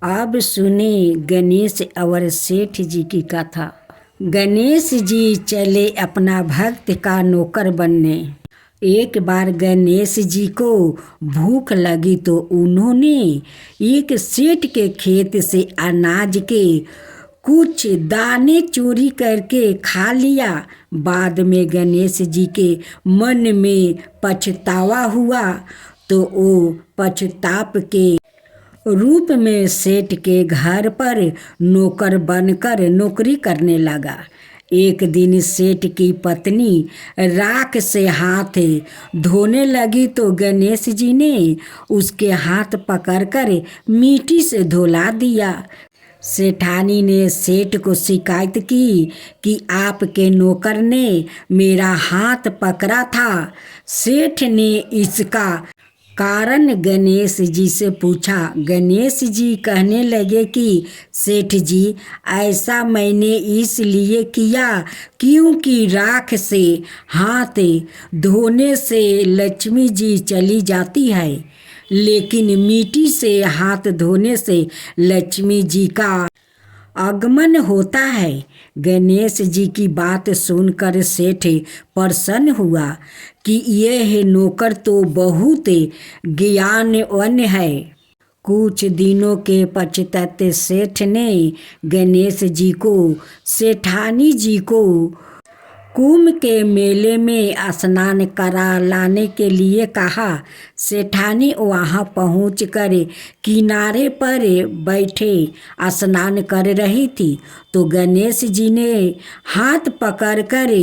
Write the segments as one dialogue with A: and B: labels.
A: अब सुने गणेश और सेठ जी की कथा। गणेश जी चले अपना भक्त का नौकर बनने। एक बार गणेश जी को भूख लगी तो उन्होंने एक सेठ के खेत से अनाज के कुछ दाने चोरी करके खा लिया। बाद में गणेश जी के मन में पछतावा हुआ तो वो पछताप के रूप में सेठ के घर पर नौकर बनकर नौकरी करने लगा। एक दिन सेठ की पत्नी राख से हाथ धोने लगी तो गणेश जी ने उसके हाथ पकड़कर मिट्टी से धुला दिया। सेठानी ने सेठ को शिकायत की कि आपके नौकर ने मेरा हाथ पकड़ा था। सेठ ने इसका कारण गणेश जी से पूछा। गणेश जी कहने लगे कि सेठ जी, ऐसा मैंने इसलिए किया क्योंकि राख से हाथ धोने से लक्ष्मी जी चली जाती है, लेकिन मिट्टी से हाथ धोने से लक्ष्मी जी का आगमन होता है। गणेश जी की बात सुनकर सेठ प्रसन्न हुआ कि यह नौकर तो बहुत ज्ञानवान है। कुछ दिनों के पश्चात सेठ ने गणेश जी को सेठानी जी को कुंभ के मेले में स्नान करा लाने के लिए कहा। सेठानी वहां पहुंचकर किनारे पर बैठे स्नान कर रही थी तो गणेश जी ने हाथ पकड़कर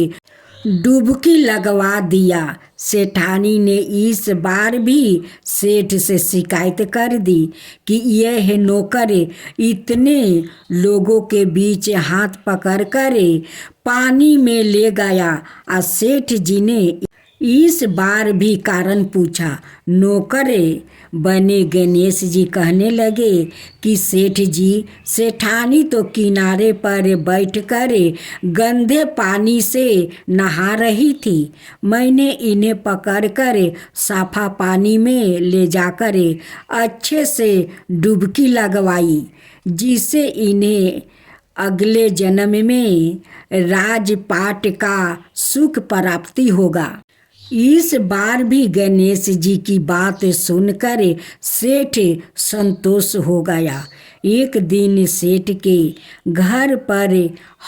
A: डुबकी लगवा दिया। सेठानी ने इस बार भी सेठ से शिकायत कर दी कि यह नौकर इतने लोगों के बीच हाथ पकड़कर पानी में ले गया। और सेठ जी ने इस बार भी कारण पूछा। नौकर बने गणेश जी कहने लगे कि सेठ जी, सेठानी तो किनारे पर बैठकर गंदे पानी से नहा रही थी। मैंने इन्हें पकड़कर साफा पानी में ले जाकर अच्छे से डुबकी लगवाई, जिससे इन्हें अगले जन्म में राजपाट का सुख प्राप्ति होगा। इस बार भी गणेश जी की बात सुनकर सेठ संतोष हो गया। एक दिन सेठ के घर पर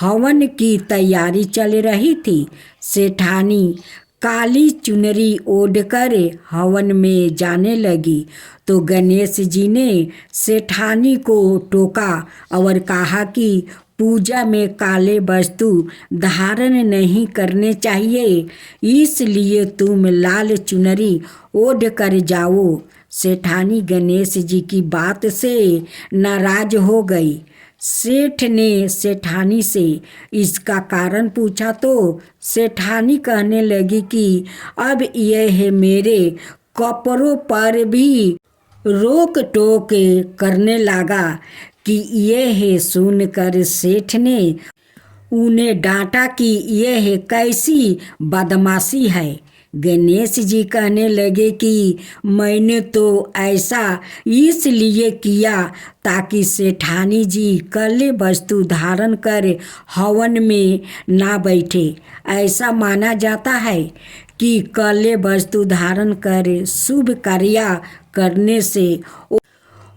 A: हवन की तैयारी चल रही थी। सेठानी काली चुनरी ओढ़कर हवन में जाने लगी तो गणेश जी ने सेठानी को टोका और कहा कि पूजा में काले वस्तु धारण नहीं करने चाहिए, इसलिए तुम लाल चुनरी ओढ़ कर जाओ। सेठानी गणेश जी की बात से नाराज हो गई। सेठ ने सेठानी से इसका कारण पूछा तो सेठानी कहने लगी कि अब यह मेरे कपड़ों पर भी रोक टोक करने लगा कि यह सुनकर सेठ ने उन्हें डांटा कि यह कैसी बदमाशी है। गणेश जी कहने लगे कि मैंने तो ऐसा इसलिए किया ताकि सेठानी जी काले वस्तु धारण कर हवन में ना बैठे। ऐसा माना जाता है कि काले वस्तु धारण कर शुभ कार्य करने से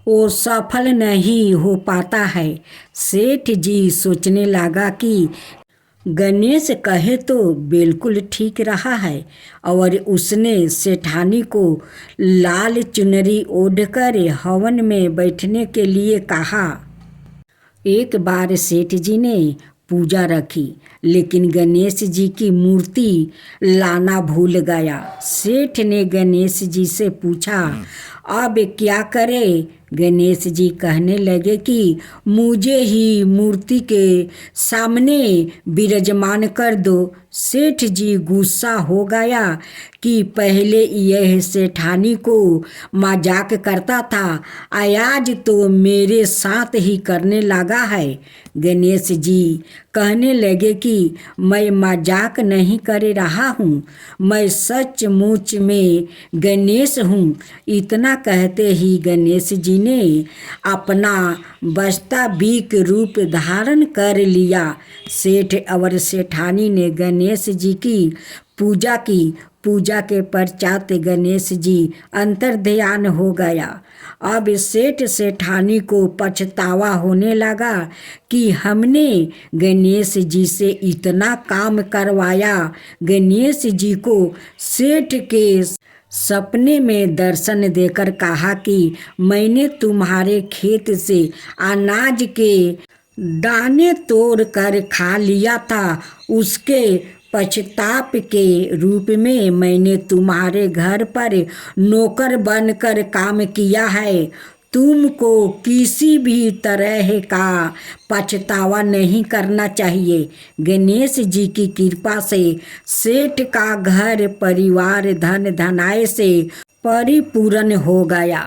A: वो सफल नहीं हो पाता है। सेठ जी सोचने लगा कि गणेश कहे तो बिल्कुल ठीक रहा है और उसने सेठानी को लाल चुनरी ओढ़कर हवन में बैठने के लिए कहा। एक बार सेठ जी ने पूजा रखी, लेकिन गणेश जी की मूर्ति लाना भूल गया। सेठ ने गणेश जी से पूछा, अब क्या करे? गणेश जी कहने लगे कि मुझे ही मूर्ति के सामने विराजमान कर दो। सेठ जी गुस्सा हो गया कि पहले यह सेठानी को मजाक करता था, आज तो मेरे साथ ही करने लगा है। गणेश जी कहने लगे कि मैं मजाक नहीं कर रहा हूँ, मैं सचमुच में गणेश हूँ। इतना कहते ही गणेश जी ने अपना वास्तविक रूप धारण कर लिया। सेठ और सेठानी ने गणेश जी की पूजा की। पूजा के पश्चात गणेश जी अंतर्ध्यान हो गया। अब सेठ सेठानी को पछतावा होने लगा कि हमने गणेश जी से इतना काम करवाया। गणेश जी को सेठ के सपने में दर्शन देकर कहा कि मैंने तुम्हारे खेत से अनाज के दाने तोड़ कर खा लिया था। उसके पश्चाताप के रूप में मैंने तुम्हारे घर पर नौकर बनकर काम किया है। तुमको किसी भी तरह का पछतावा नहीं करना चाहिए। गणेश जी की कृपा से सेठ का घर परिवार धन धनाय से परिपूर्ण हो गया।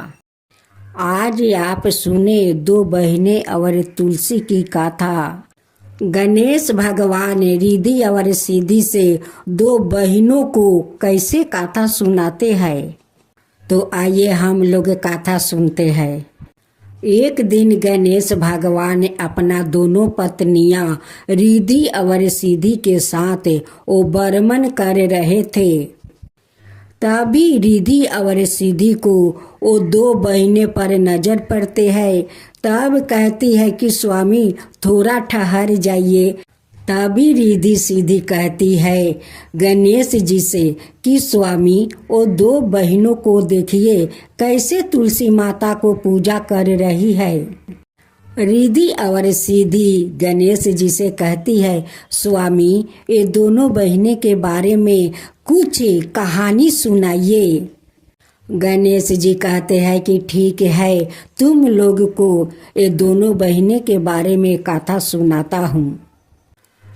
A: आज आप सुने दो बहनें और तुलसी की कथा। गणेश भगवान रिद्धि और सिद्धि से दो बहनों को कैसे कथा सुनाते हैं, तो आइए हम लोग कथा सुनते हैं। एक दिन गणेश भगवान अपना दोनों पत्नियां रिद्धि और सिद्धि के साथ भ्रमण कर रहे थे। तभी रिद्धि और सिद्धि को वो दो बहनें पर नजर पड़ते हैं। तब कहती है कि स्वामी थोड़ा ठहर जाइए। तभी रिद्धि सिद्धि कहती है गणेश जी से कि स्वामी वो दो बहनों को देखिए कैसे तुलसी माता को पूजा कर रही है। रिद्धि और सिद्धि गणेश जी से कहती है स्वामी ये दोनों बहनें के बारे में कुछ कहानी सुनाइए। गणेश जी कहते हैं कि ठीक है, तुम लोग को ये दोनों बहनें के बारे में कथा सुनाता हूँ।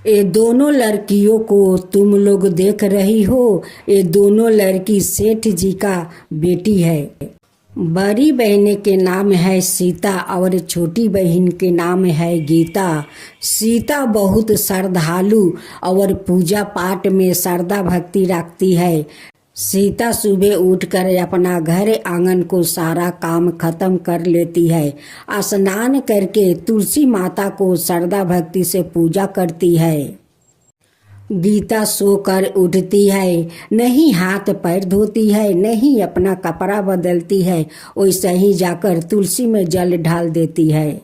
A: ये दोनों लड़कियों को तुम लोग देख रही हो, ये दोनों लड़की सेठ जी का बेटी है। बड़ी बहन के नाम है सीता और छोटी बहन के नाम है गीता। सीता बहुत श्रद्धालु और पूजा पाठ में श्रद्धा भक्ति रखती है। सीता सुबह उठकर अपना घर आंगन को सारा काम खत्म कर लेती है। स्नान करके तुलसी माता को श्रद्धा भक्ति से पूजा करती है। गीता सोकर उठती है, नहीं हाथ पैर धोती है, नहीं अपना कपड़ा बदलती है, वैसे ही जाकर तुलसी में जल ढाल देती है।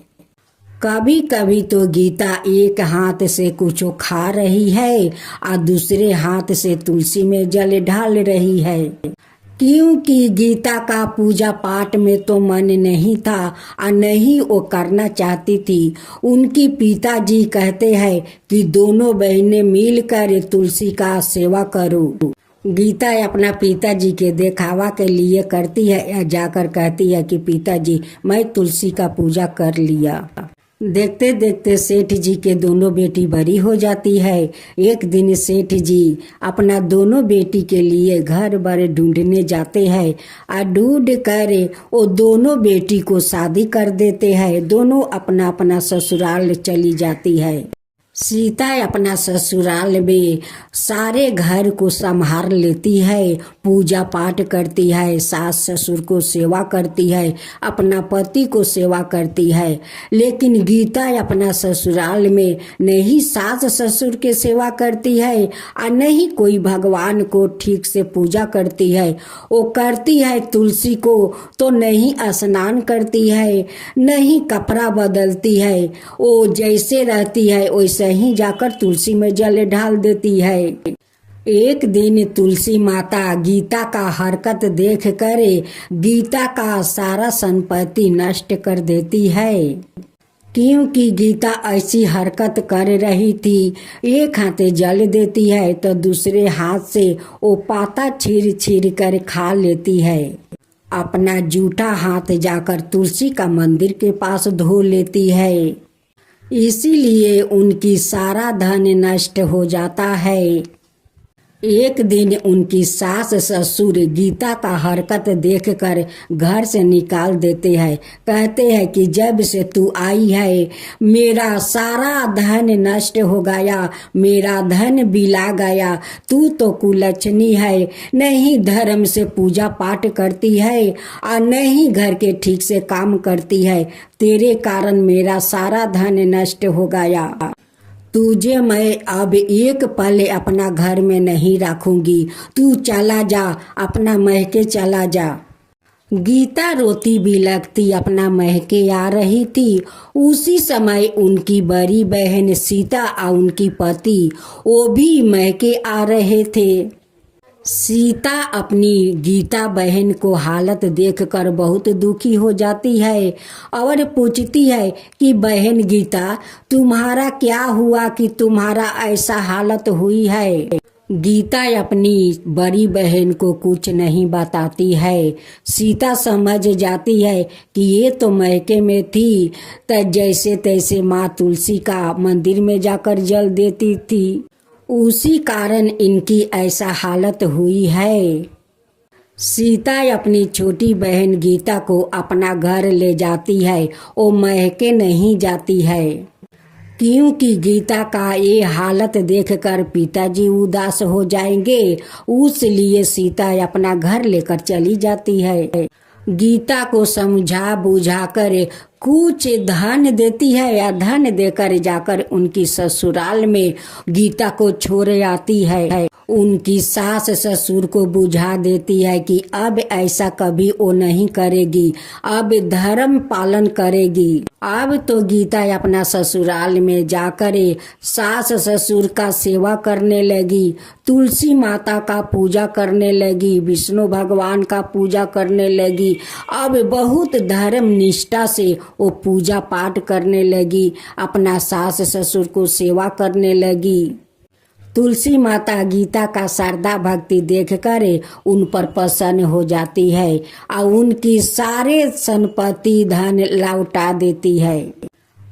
A: कभी कभी तो गीता एक हाथ से कुछ खा रही है और दूसरे हाथ से तुलसी में जल ढाल रही है, क्योंकि गीता का पूजा पाठ में तो मन नहीं था और नहीं वो करना चाहती थी। उनकी पिताजी कहते हैं कि दोनों बहनें मिलकर तुलसी का सेवा करो। गीता अपना पिताजी के दिखावा के लिए करती है या जाकर कहती है कि पिताजी मैं तुलसी का पूजा कर लिया। देखते देखते सेठ जी के दोनों बेटी बड़ी हो जाती है। एक दिन सेठ जी अपना दोनों बेटी के लिए घर बार ढूंढने जाते हैं और ढूंढ कर वो दोनों बेटी को शादी कर देते हैं। दोनों अपना अपना ससुराल चली जाती है। सीता अपना ससुराल में सारे घर को संभाल लेती है, पूजा पाठ करती है, सास ससुर को सेवा करती है, अपना पति को सेवा करती है। लेकिन गीता अपना ससुराल में नहीं सास ससुर के सेवा करती है और नहीं कोई भगवान को ठीक से पूजा करती है। वो करती है तुलसी को तो नहीं स्नान करती है, नहीं कपड़ा बदलती है। वो जैसे रहती है वैसे ही जाकर तुलसी में जल ढाल देती है। एक दिन तुलसी माता गीता का हरकत देख कर गीता का सारा संपत्ति नष्ट कर देती है, क्योंकि गीता ऐसी हरकत कर रही थी। एक हाथ जल देती है तो दूसरे हाथ से वो पाता छीर छीर कर खा लेती है। अपना जूठा हाथ जाकर तुलसी का मंदिर के पास धो लेती है। इसीलिए उनकी सारा धन नष्ट हो जाता है। एक दिन उनकी सास ससुर गीता का हरकत देखकर घर से निकाल देते हैं। कहते हैं कि जब से तू आई है मेरा सारा धन नष्ट हो गया, मेरा धन बिला गया। तू तो कुलच्छनी है, नहीं धर्म से पूजा पाठ करती है और नहीं घर के ठीक से काम करती है। तेरे कारण मेरा सारा धन नष्ट हो गया। तुझे मैं अब एक पल अपना घर में नहीं रखूंगी। तू चला जा, अपना महके चला जा। गीता रोती बिलखती अपना महके आ रही थी। उसी समय उनकी बड़ी बहन सीता और उनकी पति वो भी महके आ रहे थे। सीता अपनी गीता बहन को हालत देखकर बहुत दुखी हो जाती है और पूछती है कि बहन गीता, तुम्हारा क्या हुआ कि तुम्हारा ऐसा हालत हुई है। गीता अपनी बड़ी बहन को कुछ नहीं बताती है। सीता समझ जाती है कि ये तो मैके में थी तो जैसे तैसे माँ तुलसी का मंदिर में जाकर जल देती थी, उसी कारण इनकी ऐसा हालत हुई है। सीता अपनी छोटी बहन गीता को अपना घर ले जाती है, वो महके नहीं जाती है क्योंकि गीता का ये हालत देखकर पिताजी उदास हो जाएंगे। उसलिए सीता अपना घर लेकर चली जाती है। गीता को समझा बुझाकर कुछ धन देती है या धन देकर जाकर उनकी ससुराल में गीता को छोड़ आती है। उनकी सास ससुर को बुझा देती है कि अब ऐसा कभी वो नहीं करेगी, अब धर्म पालन करेगी। अब तो गीता अपना ससुराल में जाकर सास ससुर का सेवा करने लगी, तुलसी माता का पूजा करने लगी, विष्णु भगवान का पूजा करने लगी। अब बहुत धर्म निष्ठा से वो पूजा पाठ करने लगी, अपना सास ससुर को सेवा करने लगी। तुलसी माता गीता का श्रद्धा भक्ति देखकर उन पर प्रसन्न हो जाती है और उनकी सारे संपत्ति धन लौटा देती है।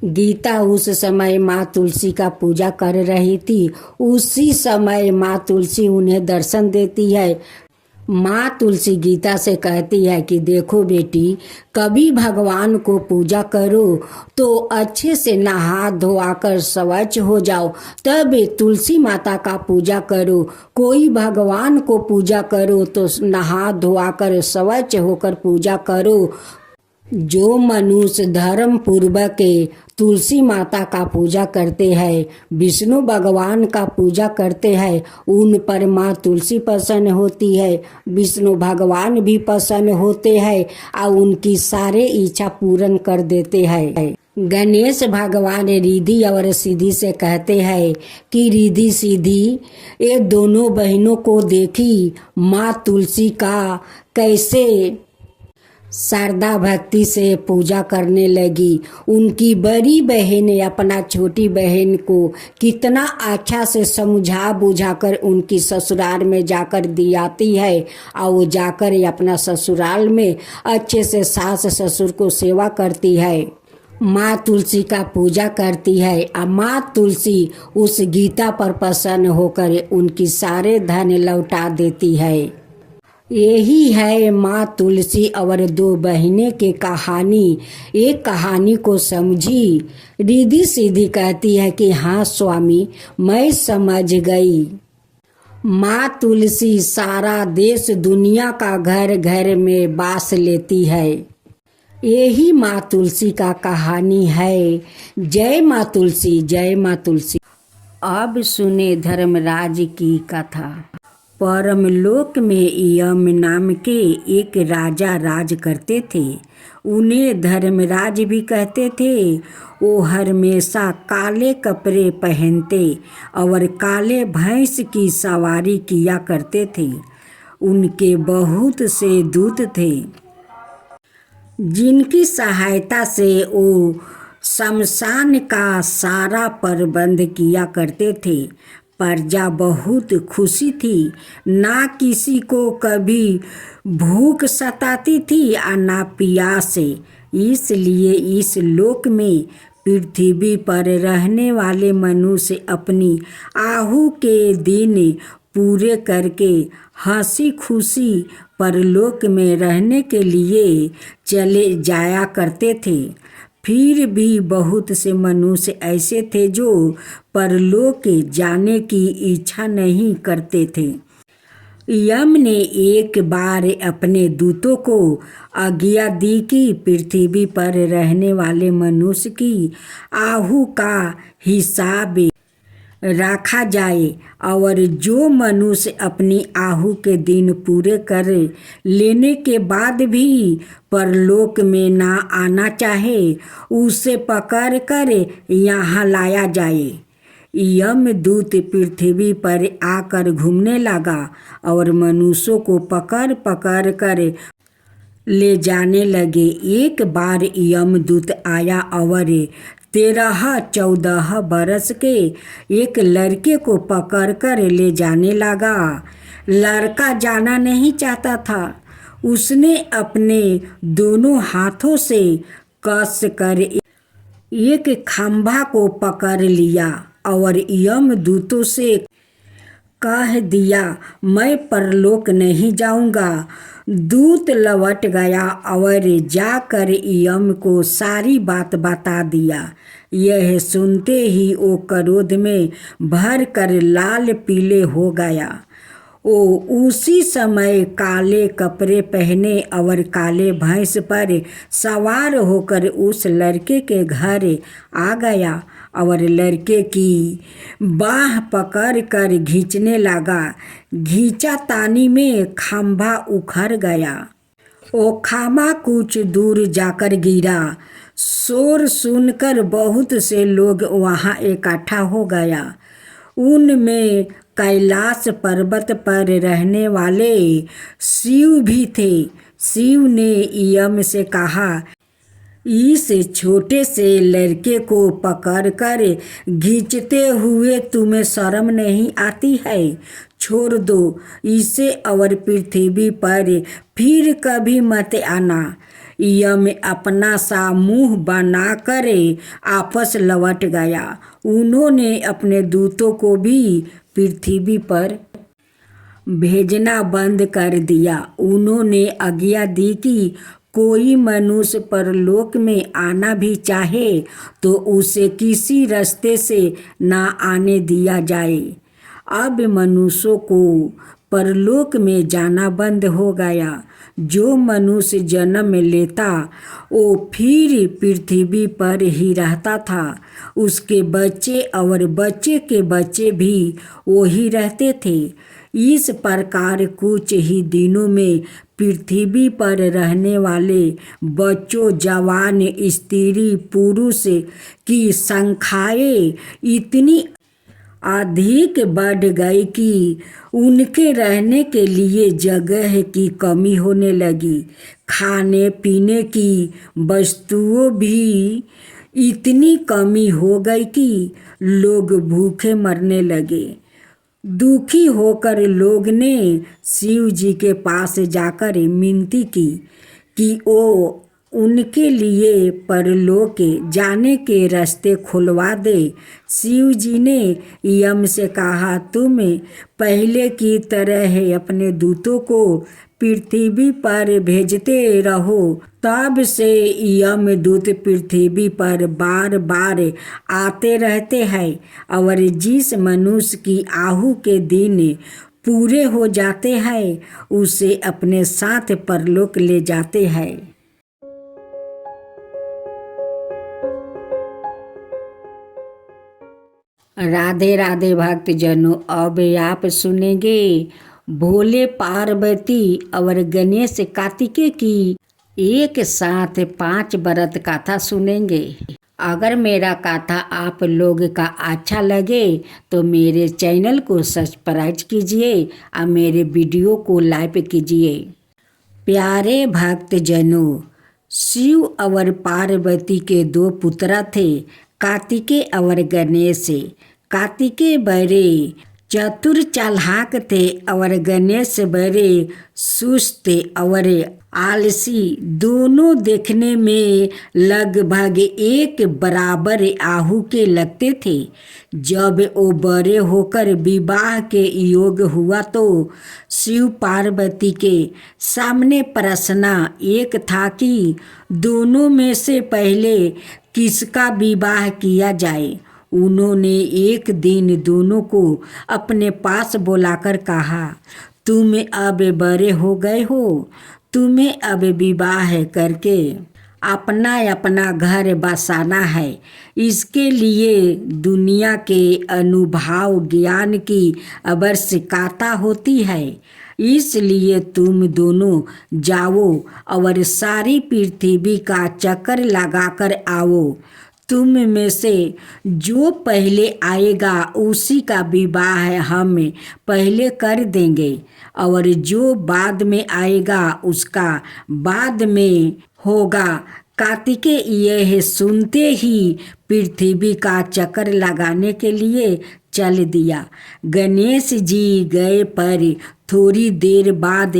A: गीता उस समय माँ तुलसी का पूजा कर रही थी। उसी समय माँ तुलसी उन्हें दर्शन देती है। माँ तुलसी गीता से कहती है कि देखो बेटी, कभी भगवान को पूजा करो तो अच्छे से नहा धोआकर स्वच्छ हो जाओ, तब तुलसी माता का पूजा करो। कोई भगवान को पूजा करो तो नहा धोआकर स्वच्छ होकर पूजा करो। जो मनुष्य धर्म पूर्वक तुलसी माता का पूजा करते हैं, विष्णु भगवान का पूजा करते हैं, उन पर माँ तुलसी प्रसन्न होती है, विष्णु भगवान भी प्रसन्न होते हैं और उनकी सारे इच्छा पूर्ण कर देते हैं। गणेश भगवान रिद्धि और सिद्धि से कहते हैं कि रिद्धि सिद्धि ये दोनों बहनों को देखी माँ तुलसी का कैसे श्रद्धा भक्ति से पूजा करने लगी। उनकी बड़ी बहन अपना छोटी बहन को कितना अच्छा से समझा बुझाकर उनकी ससुराल में जाकर दियाती है और वो जाकर अपना ससुराल में अच्छे से सास ससुर को सेवा करती है, माँ तुलसी का पूजा करती है और माँ तुलसी उस गीता पर प्रसन्न होकर उनकी सारे धन लौटा देती है। यही है माँ तुलसी और दो बहनें के कहानी। एक कहानी को समझी। रिद्धि सिद्धि कहती है कि हाँ स्वामी, मैं समझ गई। माँ तुलसी सारा देश दुनिया का घर घर में वास लेती है। यही माँ तुलसी का कहानी है। जय माँ तुलसी, जय माँ तुलसी। अब सुने धर्मराज की कथा। परमलोक में यम नाम के एक राजा राज करते थे। उन्हें धर्मराज भी कहते थे। वो हमेशा काले कपड़े पहनते और काले भैंस की सवारी किया करते थे। उनके बहुत से दूत थे जिनकी सहायता से वो शमशान का सारा प्रबंध किया करते थे। प्रजा बहुत खुशी थी। ना किसी को कभी भूख सताती थी और ना प्यास। इसलिए इस लोक में पृथ्वी पर रहने वाले मनुष्य अपनी आहू के दिन पूरे करके हंसी खुशी परलोक में रहने के लिए चले जाया करते थे। फिर भी बहुत से मनुष्य ऐसे थे जो परलोक जाने की इच्छा नहीं करते थे। यम ने एक बार अपने दूतों को आज्ञा दी कि पृथ्वी पर रहने वाले मनुष्य की आहु का हिसाब रखा जाए, और जो मनुष्य अपनी आहु के दिन पूरे कर लेने के बाद भी परलोक में ना आना चाहे, उसे पकड़ कर यहाँ लाया जाए। यमदूत पृथ्वी पर आकर घूमने लगा और मनुष्यों को पकड़ पकड़ कर ले जाने लगे। एक बार यमदूत आया और 13-14 बरस के एक लड़के को पकड़कर ले जाने लगा। लड़का जाना नहीं चाहता था। उसने अपने दोनों हाथों से कस कर एक खंभा को पकड़ लिया और यमदूतों से कह दिया, मैं परलोक नहीं जाऊंगा। दूत लौट गया और जाकर यम को सारी बात बता दिया। यह सुनते ही वो क्रोध में भर कर लाल पीले हो गया। वो उसी समय काले कपड़े पहने और काले भैंस पर सवार होकर उस लड़के के घर आ गया और लड़के की बाह पकड़ कर खींचने लगा। खींचा तानी में खंभा उखड़ गया। वो खंभा कुछ दूर जाकर गिरा। शोर सुनकर बहुत से लोग वहाँ इकट्ठा हो गया। उनमें कैलाश पर्वत पर रहने वाले शिव भी थे। शिव ने यम से कहा, इस छोटे से लड़के को पकड़कर खींचते हुए तुम्हें शर्म नहीं आती है? छोड़ दो इसे और पृथ्वी पर फिर कभी मत आना। यम अपना सा मुंह बनाकर आपस लौट गया। उन्होंने अपने दूतों को भी पृथ्वी पर भेजना बंद कर दिया। उन्होंने आज्ञा दी कि कोई मनुष्य परलोक में आना भी चाहे तो उसे किसी रास्ते से ना आने दिया जाए। अब मनुष्यों को परलोक में जाना बंद हो गया। जो मनुष्य जन्म लेता वो फिर पृथ्वी पर ही रहता था। उसके बच्चे और बच्चे के बच्चे भी वही रहते थे। इस प्रकार कुछ ही दिनों में पृथ्वी पर रहने वाले बच्चों, जवान, स्त्री, पुरुष की संख्याएं इतनी अधिक बढ़ गई कि उनके रहने के लिए जगह की कमी होने लगी। खाने पीने की वस्तुओं भी इतनी कमी हो गई कि लोग भूखे मरने लगे। दुखी होकर लोग ने शिव जी के पास जाकर विनती की कि वो उनके लिए परलोक जाने के रास्ते खुलवा दे। शिव जी ने यम से कहा, तुम पहले की तरह अपने दूतों को पृथ्वी पर भेजते रहो। तब से यमदूत पृथ्वी पर बार बार आते रहते हैं और जिस मनुष्य की आहु के दिन पूरे हो जाते हैं उसे अपने साथ परलोक ले जाते हैं। राधे राधे भक्तजनों, अब आप सुनेंगे भोले पार्वती और गणेश कार्तिकेय की एक साथ 5 व्रत कथा सुनेंगे। अगर मेरा कथा आप लोग का अच्छा लगे तो मेरे चैनल को सब्सक्राइब कीजिए और मेरे वीडियो को लाइक कीजिए। प्यारे भक्तजनों, शिव और पार्वती के 2 पुत्र थे, कार्तिकेय और गणेश। कार्तिकेय बड़े चतुर चालाक थे और गणेश बड़े सुस्त और आलसी दोनों देखने में लगभग एक बराबर आहू के लगते थे। जब वो बड़े होकर विवाह के योग हुआ तो शिव पार्वती के सामने प्रश्न एक था कि दोनों में से पहले किसका विवाह किया जाए। उन्होंने एक दिन दोनों को अपने पास बुलाकर कहा, तुम अब बड़े हो गए हो, तुम्हें अब विवाह करके अपना अपना घर बसाना है। इसके लिए दुनिया के अनुभव ज्ञान की आवश्यकता होती है। इसलिए तुम दोनों जाओ और सारी पृथ्वी का चक्कर लगाकर आओ। तुम में से जो पहले आएगा उसी का विवाह हम पहले कर देंगे और जो बाद में आएगा उसका बाद में होगा। कार्तिकेय यह सुनते ही पृथ्वी का चक्कर लगाने के लिए चल दिया। गणेश जी गए पर थोड़ी देर बाद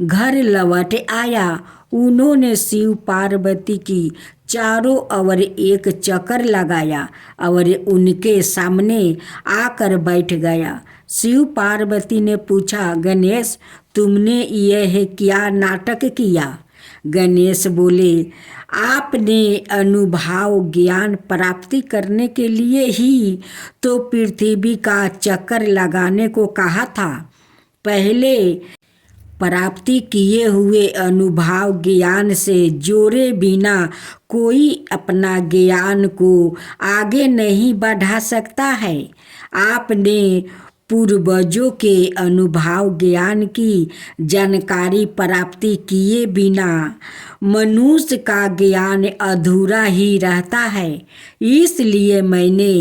A: घर लौट आया। उन्होंने शिव पार्वती की चारों ओर एक चक्कर लगाया और उनके सामने आकर बैठ गया। शिव पार्वती ने पूछा, गणेश तुमने यह क्या नाटक किया? गणेश बोले, आपने अनुभव ज्ञान प्राप्ति करने के लिए ही तो पृथ्वी का चक्कर लगाने को कहा था। पहले प्राप्ति किए हुए अनुभव ज्ञान से जोड़े बिना कोई अपना ज्ञान को आगे नहीं बढ़ा सकता है। आपने पूर्वजों के अनुभव ज्ञान की जानकारी प्राप्ति किए बिना मनुष्य का ज्ञान अधूरा ही रहता है। इसलिए मैंने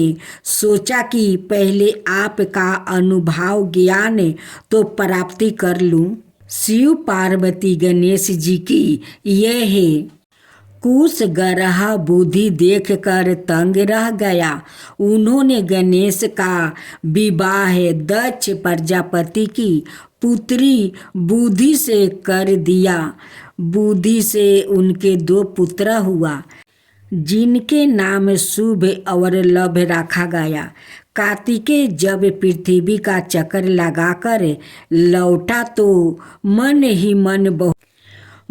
A: सोचा कि पहले आपका अनुभव ज्ञान तो प्राप्ति कर लूं। शिव पार्वती गणेश जी की यह कुछ ग्रह बुद्धि देखकर तंग रह गया। उन्होंने गणेश का विवाह दक्ष प्रजापति की पुत्री बुद्धि से कर दिया। बुद्धि से उनके 2 पुत्र हुआ जिनके नाम शुभ और लभ रखा गया। कार्तिकेय जब पृथ्वी का चक्कर लगाकर लौटा तो मन ही मन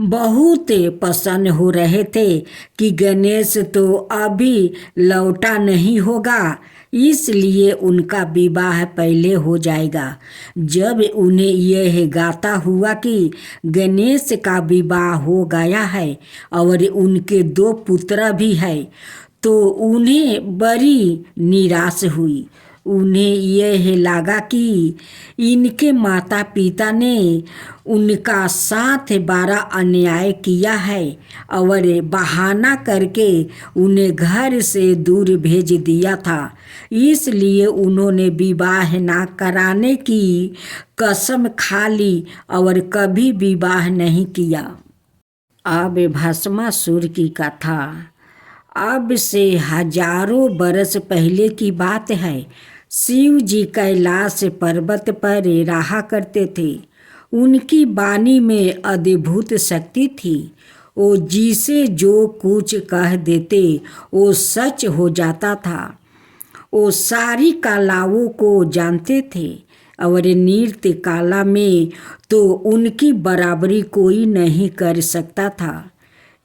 A: बहुत प्रसन्न हो रहे थे कि गणेश तो अभी लौटा नहीं होगा, इसलिए उनका विवाह पहले हो जाएगा। जब उन्हें यह गाता हुआ कि गणेश का विवाह हो गया है और उनके 2 पुत्र भी हैं तो उन्हें बड़ी निराश हुई। उन्हें यह लगा कि इनके माता पिता ने उनका साथ बड़ा अन्याय किया है और बहाना करके उन्हें घर से दूर भेज दिया था। इसलिए उन्होंने विवाह ना कराने की कसम खा ली और कभी विवाह नहीं किया। अब भस्मासुर की कथा। अब से हजारों बरस पहले की बात है। शिव जी कैलाश पर्वत पर रहा करते थे। उनकी वाणी में अद्भुत शक्ति थी। वो जिसे जो कुछ कह देते वो सच हो जाता था। वो सारी कलाओं को जानते थे और नृत्य कला में तो उनकी बराबरी कोई नहीं कर सकता था।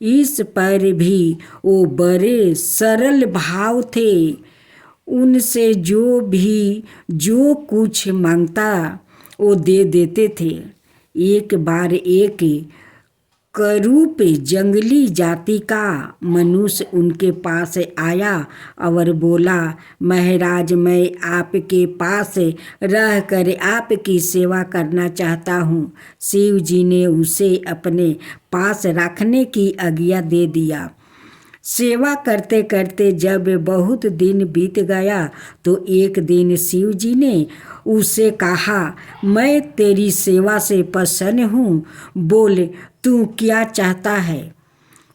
A: इस पर भी वो बड़े सरल भाव थे। उनसे जो कुछ मांगता वो दे देते थे। एक बार एक करूप जंगली जाति का मनुष्य उनके पास आया और बोला, महाराज मैं आपके पास रहकर आपकी सेवा करना चाहता हूँ। शिव जी ने उसे अपने पास रखने की आज्ञा दे दिया। सेवा करते करते जब बहुत दिन बीत गया तो एक दिन शिव जी ने उसे कहा, मैं तेरी सेवा से प्रसन्न हूँ, बोल तू क्या चाहता है।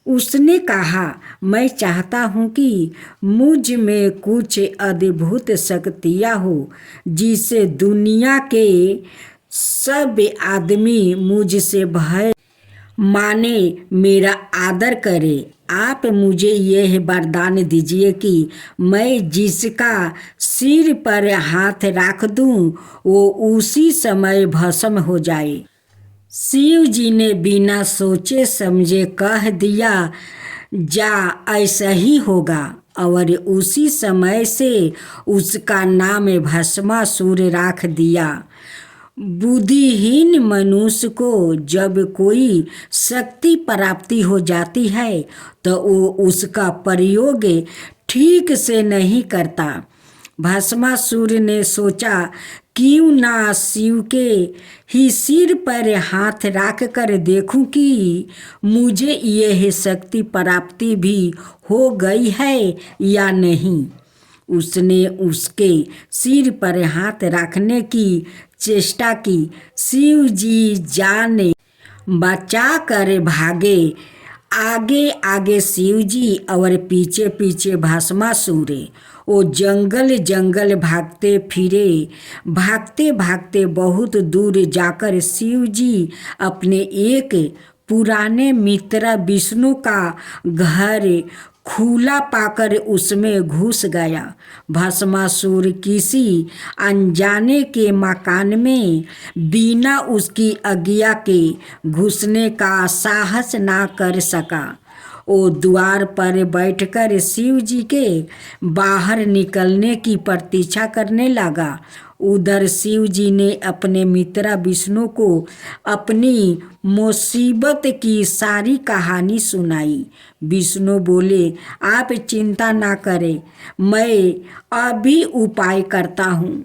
A: उसने कहा, मैं चाहता हूँ कि मुझ में कुछ अद्भुत शक्तियाँ हो जिससे दुनिया के सब आदमी मुझसे भय माने, मेरा आदर करे। आप मुझे यह वरदान दीजिए कि मैं जिसका सिर पर हाथ रख दूं वो उसी समय भस्म हो जाए। शिव जी ने बिना सोचे समझे कह दिया, जा ऐसा ही होगा। और उसी समय से उसका नाम भस्मासुर रख दिया। बुद्धिहीन मनुष्य को जब कोई शक्ति प्राप्ति हो जाती है तो वो उसका प्रयोग ठीक से नहीं करता। भस्मासुर ने सोचा, क्यों ना शिव के ही सिर पर हाथ रख कर देखूं कि मुझे यह शक्ति प्राप्ति भी हो गई है या नहीं। उसने उसके सिर पर हाथ रखने की चेष्टा की। शिव जी जान बचा कर भागे। आगे आगे शिव जी और पीछे पीछे भस्मासुर। वो जंगल जंगल भागते फिरे। भागते भागते बहुत दूर जाकर शिव जी अपने एक पुराने मित्र विष्णु का घर खुला पाकर उसमें घुस गया। भस्मासुर किसी अनजाने के मकान में बिना उसकी आज्ञा के घुसने का साहस ना कर सका। वो द्वार पर बैठकर शिव जी के बाहर निकलने की प्रतीक्षा करने लगा। उधर शिव जी ने अपने मित्र विष्णु को अपनी मुसीबत की सारी कहानी सुनाई। विष्णु बोले, आप चिंता ना करें, मैं अभी उपाय करता हूँ।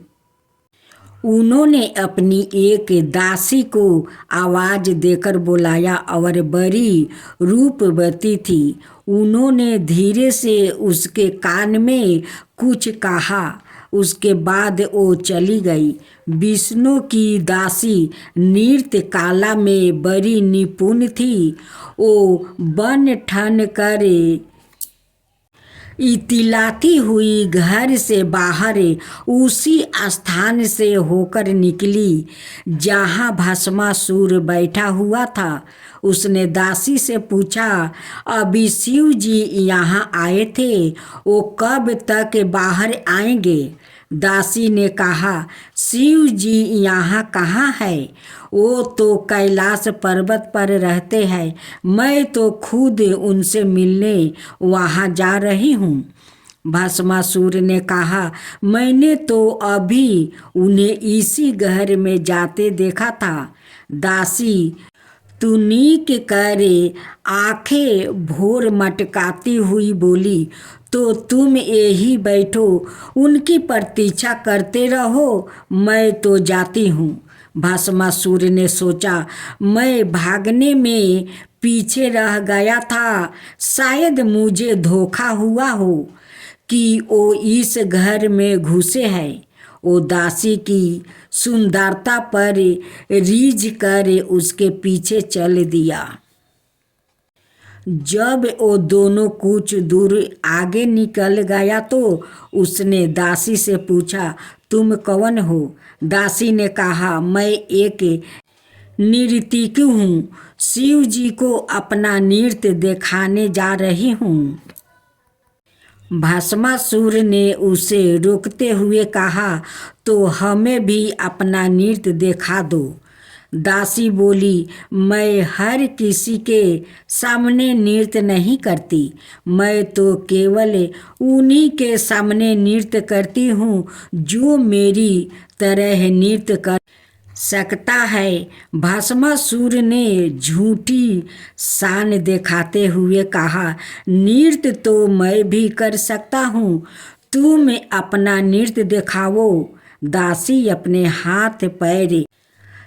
A: उन्होंने अपनी एक दासी को आवाज देकर बुलाया और बड़ी रूपवती थी। उन्होंने धीरे से उसके कान में कुछ कहा। उसके बाद वो चली गई। विष्णु की दासी नृत्य कला में बड़ी निपुण थी। वो बन ठन कर इतिलाती हुई घर से बाहर उसी स्थान से होकर निकली जहाँ भस्मासुर बैठा हुआ था। उसने दासी से पूछा, अभी शिव जी यहाँ आए थे, वो कब तक बाहर आएंगे? दासी ने कहा, शिव जी यहाँ कहाँ है? वो तो कैलाश पर्वत पर रहते हैं। मैं तो खुद उनसे मिलने वहाँ जा रही हूँ। भस्मासुर ने कहा, मैंने तो अभी उन्हें इसी घर में जाते देखा था। दासी तुनीक करे आंखें भोर मटकाती हुई बोली, तो तुम यही बैठो, उनकी प्रतीक्षा करते रहो, मैं तो जाती हूँ। भस्मासुर ने सोचा, मैं भागने में पीछे रह गया था, शायद मुझे धोखा हुआ हो कि वो इस घर में घुसे हैं। वो दासी की सुंदरता पर रीझ कर उसके पीछे चल दिया। जब वो दोनों कुछ दूर आगे निकल गया तो उसने दासी से पूछा, तुम कौन हो? दासी ने कहा, मैं एक नर्तकी हूँ, शिव जी को अपना नृत्य दिखाने जा रही हूँ। भस्मासुर ने उसे रोकते हुए कहा, तो हमें भी अपना नृत्य दिखा दो। दासी बोली, मैं हर किसी के सामने नृत्य नहीं करती, मैं तो केवल उन्हीं के सामने नृत्य करती हूँ जो मेरी तरह नृत्य कर सकता है। भस्मासुर ने झूठी शान दिखाते हुए कहा, नृत्य तो मैं भी कर सकता हूँ, तुम अपना नृत्य दिखाओ। दासी अपने हाथ पैर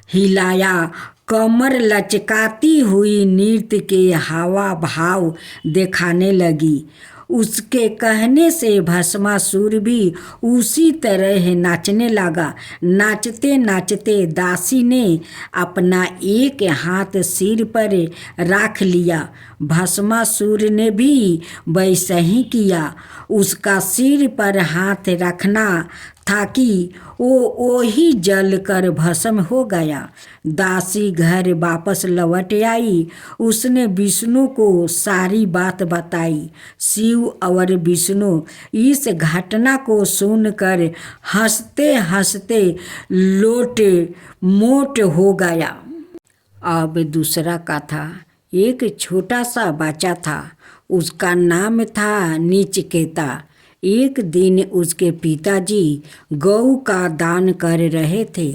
A: हिलाया, कमर लचकाती हुई नृत्य के हावा भाव दिखाने लगी। उसके कहने से भस्मासुर भी उसी तरह नाचने लगा। नाचते नाचते दासी ने अपना एक हाथ सिर पर रख लिया। भस्मासुर ने भी वैसा ही किया। उसका सिर पर हाथ रखना था कि वो ही जल कर भस्म हो गया। दासी घर वापस लौट आई। उसने विष्णु को सारी बात बताई। शिव और विष्णु इस घटना को सुनकर हंसते हंसते लोट मोट हो गया। अब दूसरा कथा। एक छोटा सा बच्चा था। उसका नाम था नचिकेता। एक दिन उसके पिताजी गौ का दान कर रहे थे,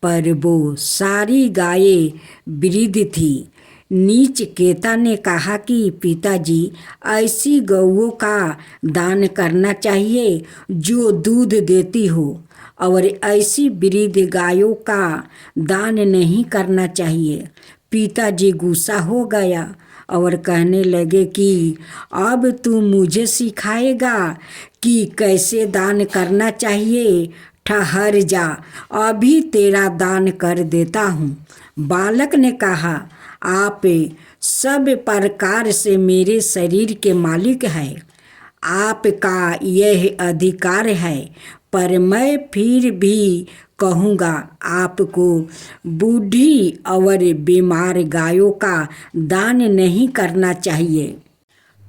A: पर वो सारी गायें वृद्ध थी। नचिकेता ने कहा कि पिताजी, ऐसी गौओं का दान करना चाहिए जो दूध देती हो, और ऐसी वृद्ध गायों का दान नहीं करना चाहिए। पिताजी गुस्सा हो गया और कहने लगे कि अब तू मुझे सिखाएगा कि कैसे दान करना चाहिए। ठहर जा, अभी तेरा दान कर देता हूँ। बालक ने कहा, आप सब प्रकार से मेरे शरीर के मालिक हैं, आपका यह अधिकार है, पर मैं फिर भी कहूँगा आपको बूढ़ी और बीमार गायों का दान नहीं करना चाहिए।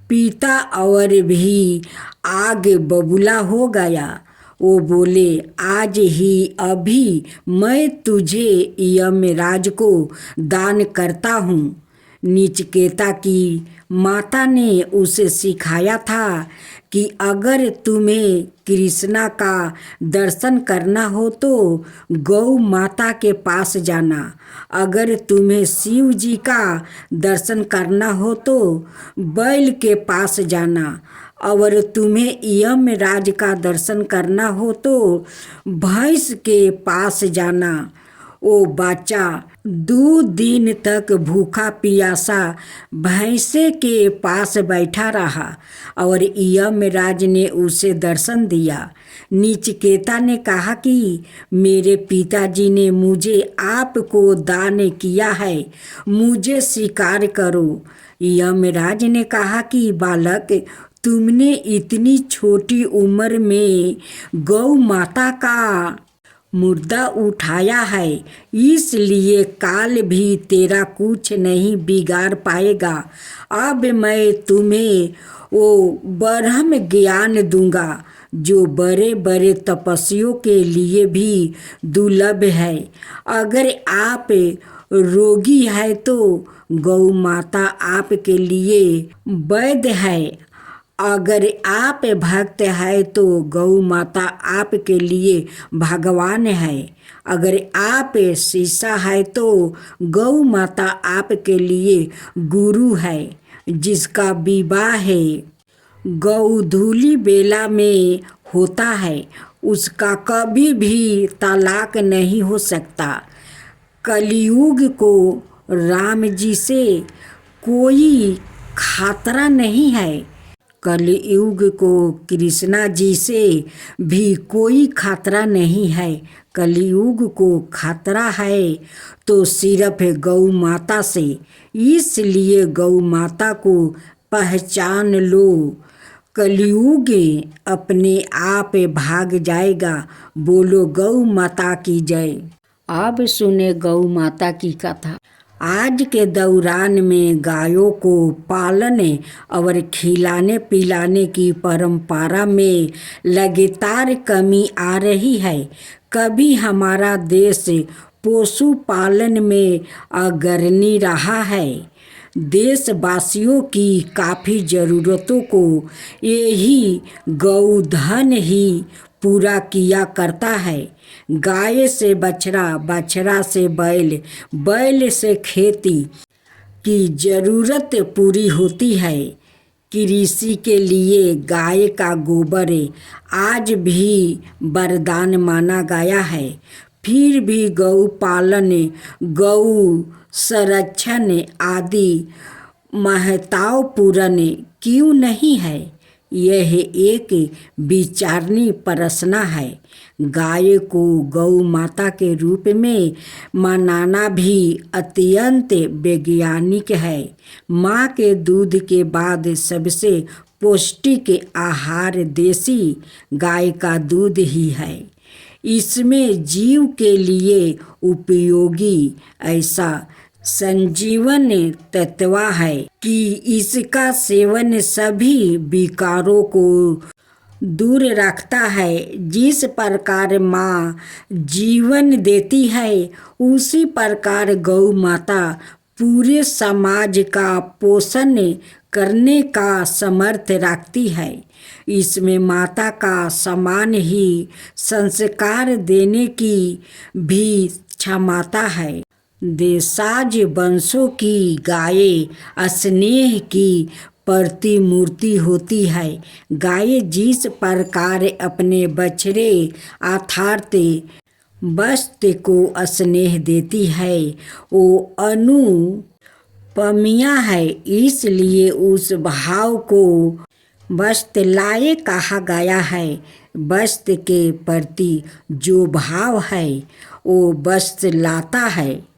A: पिता और भी आग बबूला हो गया। वो बोले, आज ही अभी मैं तुझे यमराज को दान करता हूँ। नचिकेता की माता ने उसे सिखाया था कि अगर तुम्हें कृष्णा का दर्शन करना हो तो गौ माता के पास जाना, अगर तुम्हें शिव जी का दर्शन करना हो तो बैल के पास जाना, और तुम्हें यमराज का दर्शन करना हो तो भैंस के पास जाना। वो बच्चा 2 दिन तक भूखा प्यासा भैंसे के पास बैठा रहा और यमराज ने उसे दर्शन दिया। नचिकेता ने कहा कि मेरे पिताजी ने मुझे आपको दान किया है, मुझे स्वीकार करो। यमराज ने कहा कि बालक, तुमने इतनी छोटी उम्र में गौ माता का मुर्दा उठाया है, इसलिए काल भी तेरा कुछ नहीं बिगाड़ पाएगा। अब मैं तुम्हें वो ब्रह्म ज्ञान दूंगा जो बड़े बड़े तपस्वियों के लिए भी दुर्लभ है। अगर आप रोगी है तो गौ माता आपके लिए वैद्य है, अगर आप भक्त है तो गौ माता आपके लिए भगवान है, अगर आप शिष्य है तो गौ माता आपके लिए गुरु है। जिसका विवाह है गौधूली बेला में होता है, उसका कभी भी तलाक नहीं हो सकता। कलयुग को राम जी से कोई खतरा नहीं है, कलयुग को कृष्णा जी से भी कोई खतरा नहीं है। कलयुग को खतरा है तो सिर्फ गौ माता से, इसलिए गौ माता को पहचान लो। कलयुग अपने आप भाग जाएगा। बोलो गौ माता की जय। अब सुने गौ माता की कथा। आज के दौरान में गायों को पालने और खिलाने पिलाने की परंपरा में लगातार कमी आ रही है। कभी हमारा देश पशुपालन में अग्रणी रहा है। देशवासियों की काफ़ी ज़रूरतों को यही गौधन ही पूरा किया करता है। गाय से बछड़ा, बछड़ा से बैल, बैल से खेती की ज़रूरत पूरी होती है। कृषि के लिए गाय का गोबर आज भी वरदान माना गया है। फिर भी गौ पालन, गौ संरक्षण आदि महत्वपूर्ण क्यों नहीं है? यह एक विचारणी प्रश्न है। गाय को गौ माता के रूप में मनाना भी अत्यंत वैज्ञानिक है। माँ के दूध के बाद सबसे पौष्टिक आहार देसी गाय का दूध ही है। इसमें जीव के लिए उपयोगी ऐसा संजीवन तत्व है कि इसका सेवन सभी विकारों को दूर रखता है। जिस प्रकार माँ जीवन देती है, उसी प्रकार गौ माता पूरे समाज का पोषण करने का समर्थ रखती है। इसमें माता का समान ही संस्कार देने की भी क्षमता है। देशाज वंशों की गायें स्नेह की प्रतिमूर्ति होती है। गाय जिस प्रकार अपने बछड़े अर्थात वत्स को स्नेह देती है, वो अनुपमीय है। इसलिए उस भाव को वत्सलाय कहा गया है। वत्स के प्रति जो भाव है, वो वत्सलाता है।